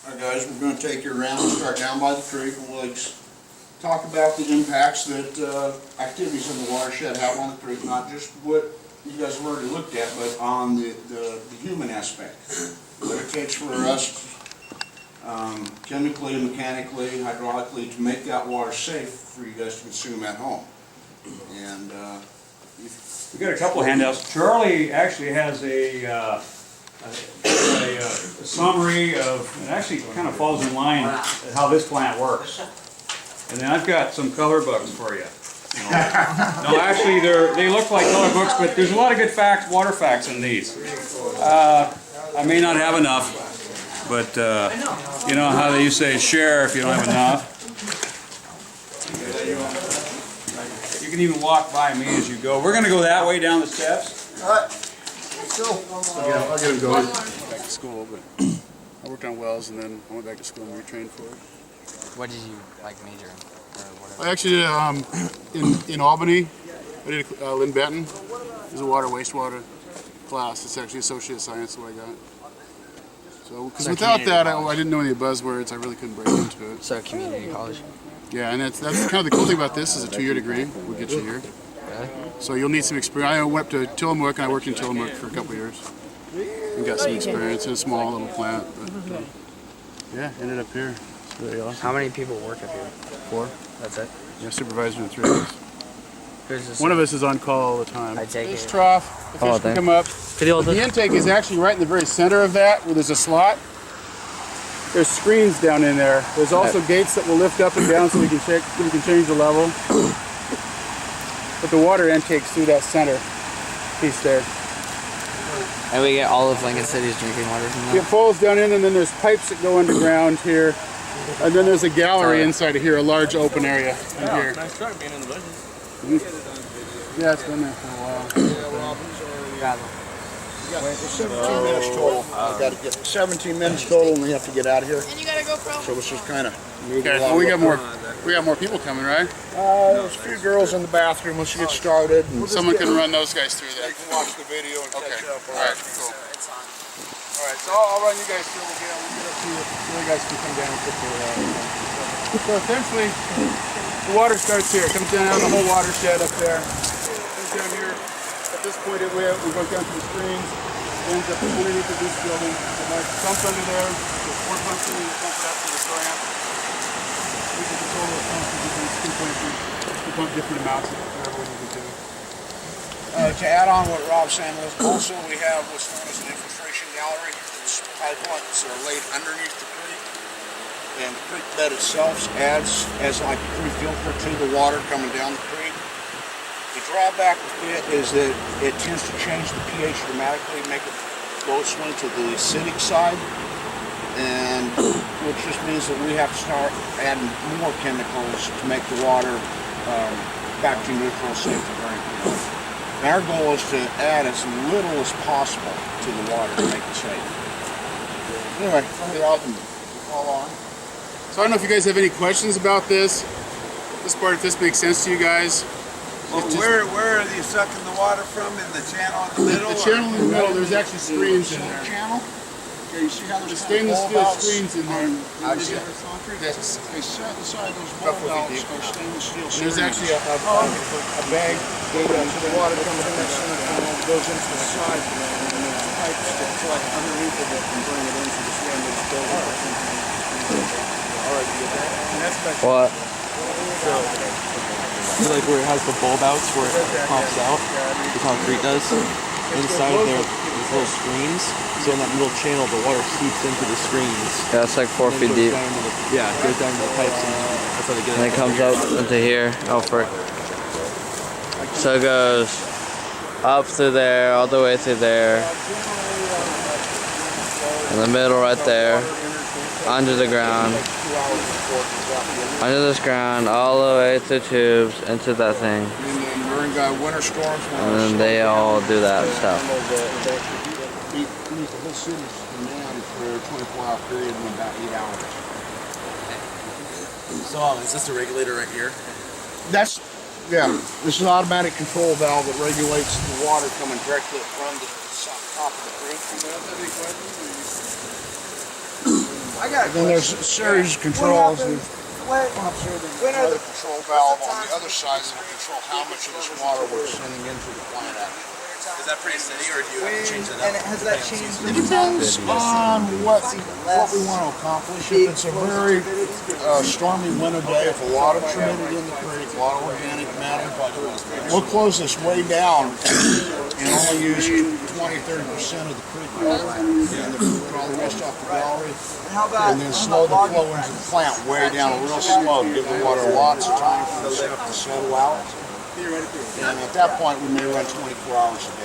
Alright guys, we're going to take you around and start down by the creek and we'll talk about the impacts that activities in the watershed have on the creek, not just what you guys have already looked at, but on the human aspect. What it takes for us chemically, mechanically, hydraulically to make that water safe for you guys to consume at home. And we got a couple of handouts. Charlie actually has a summary of, it actually kind of falls in line with how this plant works. And then I've got some color books for you. No, actually they look like color books, but there's a lot of good facts, water facts in these. I may not have enough, but you know how they used to say share if you don't have enough. You can even walk by me as you go. We're going to go that way down the steps. all right, let's go. I'll get him going. Back to school, but I worked on wells and then I went back to school and retrained for it. What did you major in, or whatever? I actually did in Albany. I did Lynn Benton. It was a water wastewater class. It's actually associate science what I got. So because without that, I didn't know any of the buzzwords. I really couldn't break into it. So community college. Yeah, and that's kind of the cool thing about this is a 2-year degree. We'll get you here. Really? So you'll need some experience. I went up to Tillamook and I worked in Tillamook for a couple of years. And got some experience in a small little plant. But, yeah, ended up here. It's really awesome. How many people work up here? 4? That's it? Yeah, supervisor and 3 of us. Who's this? One of us is on call all the time. I take This it. trough, the fish can come up. The intake is actually right in the very center of that, where there's a slot. There's screens down in there. There's also gates that will lift up and down so we can change the level. But the water intake's through that center piece there. And we get all of Lincoln City's drinking water from It that? falls down in, and then there's pipes that go underground here. And then there's a gallery inside of here, a large open area in here. Nice try being in the budget. Yeah, it's been there for a while. Got it. It's 17 minutes total. I've got to get 17 minutes total, and we have to get out of here. And you gotta go pro. So let's just kind of move along. Well, we got more people coming, right? There's a few girls in the bathroom. Let's get started. And someone can run those guys through that. You can watch the video and catch up. All right, cool. All right, so I'll run you guys through. We'll get up to you. You guys can come down and put the. So essentially, the water starts here. It comes down out of the whole watershed up there. Comes down here. At this point, we go down to the screens. Ends up underneath of this building. And there's pumps under there. There's 4 pumps in there. Pump it up to the ramp. We can control those pumps. We pump different amounts of whatever we need to do. To add on what Rob's saying, also we have what's known as an infiltration gallery. It's pipelines that are laid underneath the creek, and the creek bed itself adds as like a pre-filter to the water coming down the creek. The drawback with it is that it tends to change the pH dramatically, make it go swing to the acidic side, and which just means that we have to start adding more chemicals to make the water bacteria neutral, safe to drink. And our goal is to add as little as possible to the water to make it safe. Anyway, I'll get out and follow on. So I don't know if you guys have any questions about this. If this makes sense to you guys. Well, where are you sucking the water from? In the channel in the middle? The channel in the middle, there's actually screens in there. Channel? Okay, you see how there's stainless steel screens in there. I see. They set aside those bulb valves for stainless steel screens. There's actually a bag to the water comes in that center tunnel, goes into the side, and there's pipes that collect underneath of it and bring it into the standard building. All right, you get that? And that's back. What? Like where it has the bulb outs where it pops out, the concrete does. Inside of there, there's little screens. So in that middle channel, the water seeps into the screens. Yeah, it's like 4 feet deep. Yeah, it goes down to the pipes, and that's how they get it. And it comes up into here. Oh, frick. So it goes up through there, all the way through there. In the middle right there. Under the ground. Under this ground, all the way through tubes, into that thing. And then during winter storms, And then they all do that stuff. We use the whole city's demand for a 24-hour period in about 8 hours. So is this a regulator right here? That's, yeah, this is an automatic control valve that regulates the water coming directly from the top of the creek. then there's a series of controls. There's pumps here, there's another control valve on the other side that will control how much of this water we're sending into the plant. Is that pretty steady, or do you have to change it up? And has that changed? It depends on what we want to accomplish. If it's a very stormy winter day, if a lot of turbidity in the creek, a lot of organic matter, we'll close this way down and only use 20-30% of the creek water, and put all the rest off the gallery, and then slow the flow into the plant way down real slow to give the water lots of time for the stuff to settle out. And at that point, we may run 24 hours a day.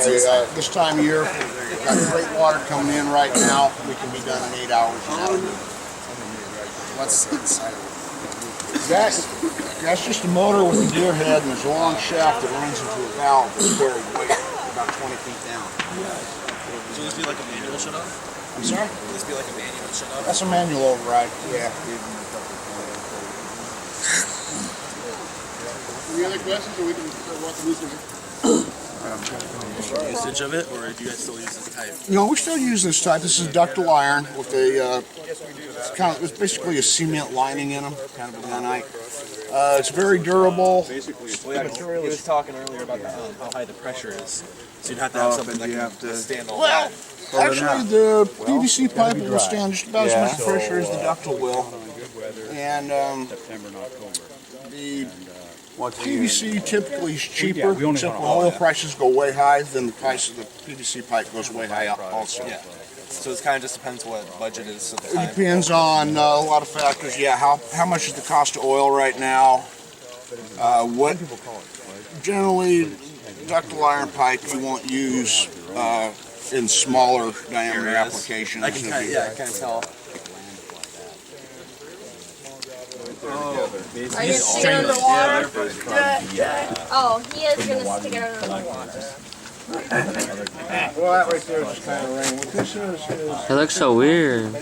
Okay, this time of year, we've got great water coming in right now. We can be done in 8 hours. What's inside of it? That's just a motor with a gear head, and there's a long shaft that runs into a valve that's buried way about 20 feet down. So this be like a manual shut-off? I'm sorry? Will this be like a manual shut-off? That's a manual override. Yeah. Any other questions, or we can walk the Usage of it, or do you guys still use this type? No, we still use this type. This is ductile iron with a it's basically a cement lining in them, kind of a gunite. It's very durable. He was talking earlier about how high the pressure is, so you'd have to have something that can stand all that. Actually, the PVC pipe will stand just about as much pressure as the ductile will, and the PVC typically is cheaper, except when oil prices go way high, then the price of the PVC pipe goes way high up also. Yeah. So it kind of just depends what budget is at the time. It depends on a lot of factors. Yeah, how much is the cost of oil right now? What generally ductile iron pipe you won't use in smaller diameter applications. I can kind of tell. Are you sticking it underwater? Oh, he is going to stick it underwater. Well, that right there is kind of rain. What this is It looks so weird.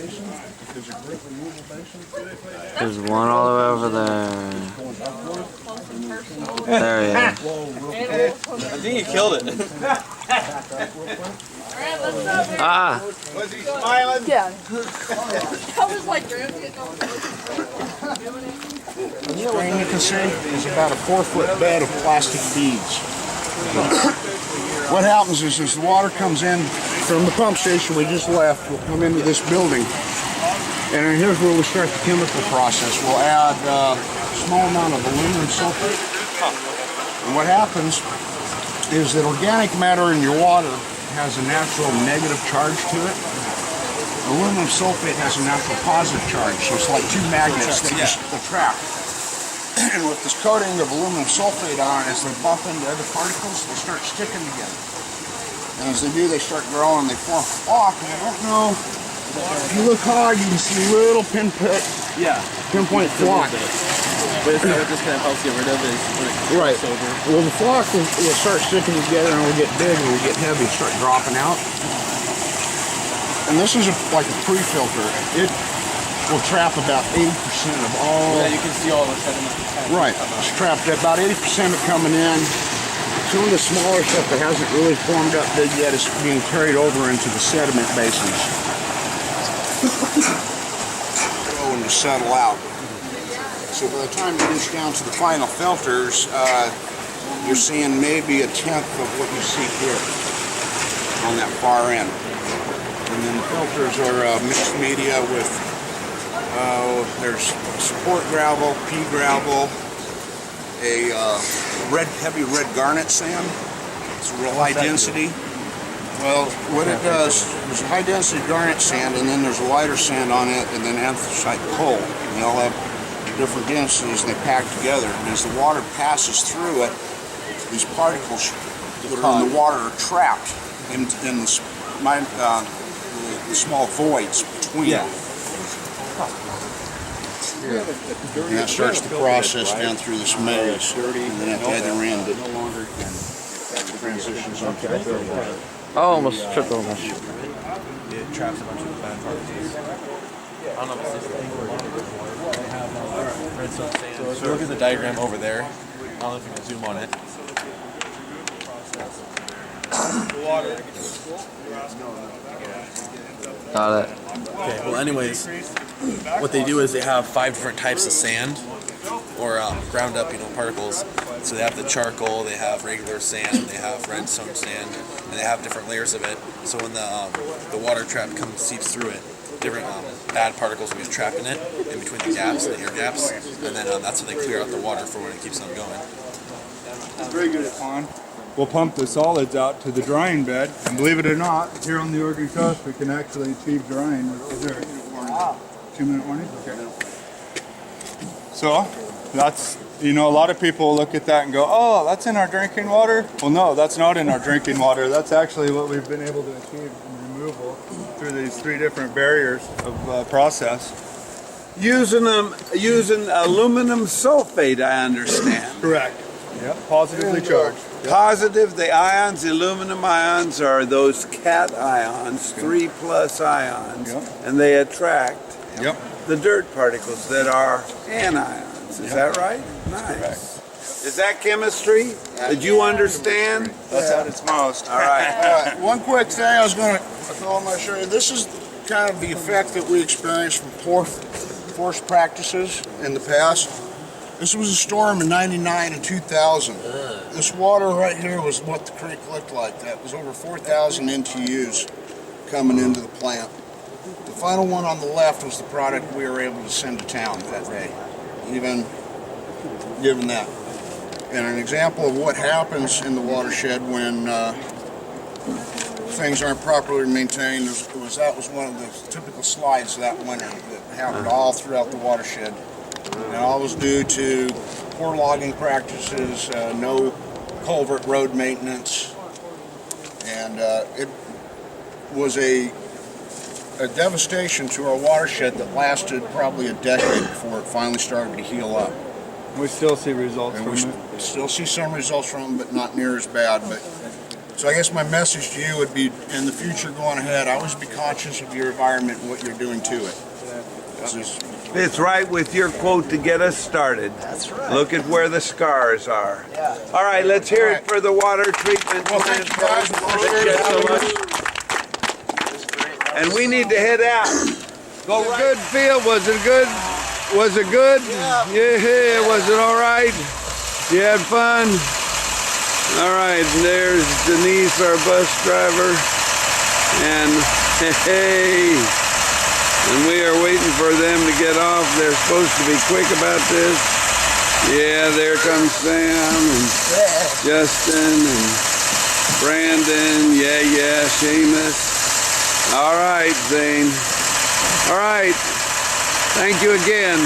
There's one all the way over there. There he is. I think you killed it. Ah! Was he smiling? Yeah. That was like Graham getting on the screen you can see is about a 4-foot bed of plastic beads. What happens is as the water comes in from the pump station we just left, will come into this building. And here's where we start the chemical process. We'll add a small amount of aluminum sulfate. And what happens is that organic matter in your water has a natural negative charge to it. Aluminum sulfate has a natural positive charge, so it's like two magnets that just attract. And with this coating of aluminum sulfate on it, as they bump into other particles, they start sticking together. And as they do, they start growing, they form a flock, and I don't know, if you look hard, you can see little pinpoint flock. But it's not just kind of helps get rid of it when it Right. over. Well, the flock will start sticking together and will get big and will get heavy and start dropping out. And this is like a pre-filter. It will trap about 80% of all... Yeah, you can see all the sediment. Right. It's trapped at about 80% of coming in. Some of the smaller stuff that hasn't really formed up big yet is being carried over into the sediment basins. And to settle out. So by the time it gets down to the final filters, you're seeing maybe a tenth of what you see here on that far end. And then the filters are mixed media with, there's support gravel, pea gravel, a heavy red garnet sand. It's real high density. Well, what it does, there's a high density garnet sand, and then there's a lighter sand on it, and then anthracite coal. And they all have different densities, and they pack together. And as the water passes through it, these particles that are in the water are trapped in the small voids between them. And that starts the process down through this maze, and then at the other end it transitions onto the filter. Oh, almost tripped over. It traps a bunch of the bad particles. I don't know if it's this thing. So if you look at the diagram over there, I don't know if you can zoom on it. Got it. Okay, well anyways, what they do is they have 5 different types of sand, or ground up, particles. So they have the charcoal, they have regular sand, they have redstone sand, and they have different layers of it. So when the water trap seeps through it, different bad particles will get trapped in it, in between the gaps, the air gaps, and then that's how they clear out the water for when it keeps on going. Very good at pond. We'll pump the solids out to the drying bed, and believe it or not, here on the Oregon coast we can actually achieve drying. Is there a 2-minute warning? Okay. So that's, a lot of people look at that and go, oh, that's in our drinking water? Well, no, that's not in our drinking water. That's actually what we've been able to achieve in removal through these 3 different barriers of process. Using aluminum sulfate, I understand. Correct. Yep, positively charged. Yep. Positive, the ions, the aluminum ions are those cat ions, 3+ ions, and they attract the dirt particles that are anions. Is that right? Nice. Is that chemistry? Did you understand? That's at its most. All right. One quick thing I was going to show you. This is kind of the effect that we experienced from forced practices in the past. This was a storm in '99 and 2000. This water right here was what the creek looked like. That was over 4,000 NTUs coming into the plant. The final one on the left was the product we were able to send to town that day, even given that. And an example of what happens in the watershed when things aren't properly maintained that was one of the typical slides that winter that happened all throughout the watershed. And all was due to poor logging practices, no culvert road maintenance, and it was a devastation to our watershed that lasted probably a decade before it finally started to heal up. We still see results And from we it. still see some results from it, but not near as bad. So I guess my message to you would be, in the future going ahead, always be conscious of your environment and what you're doing to it. It's right with your quote to get us started. That's right. Look at where the scars are. Yeah. All right, let's hear it for the water treatment plant. And we need to head out. Go right. Good feel. Was it good? Was it good? Yeah. Was it all right? You had fun? All right, there's Denise, our bus driver. And hey. And we are waiting for them to get off. They're supposed to be quick about this. Yeah, there comes Sam and Justin and Brandon. Yeah, Seamus. All right, Zane. All right. Thank you again.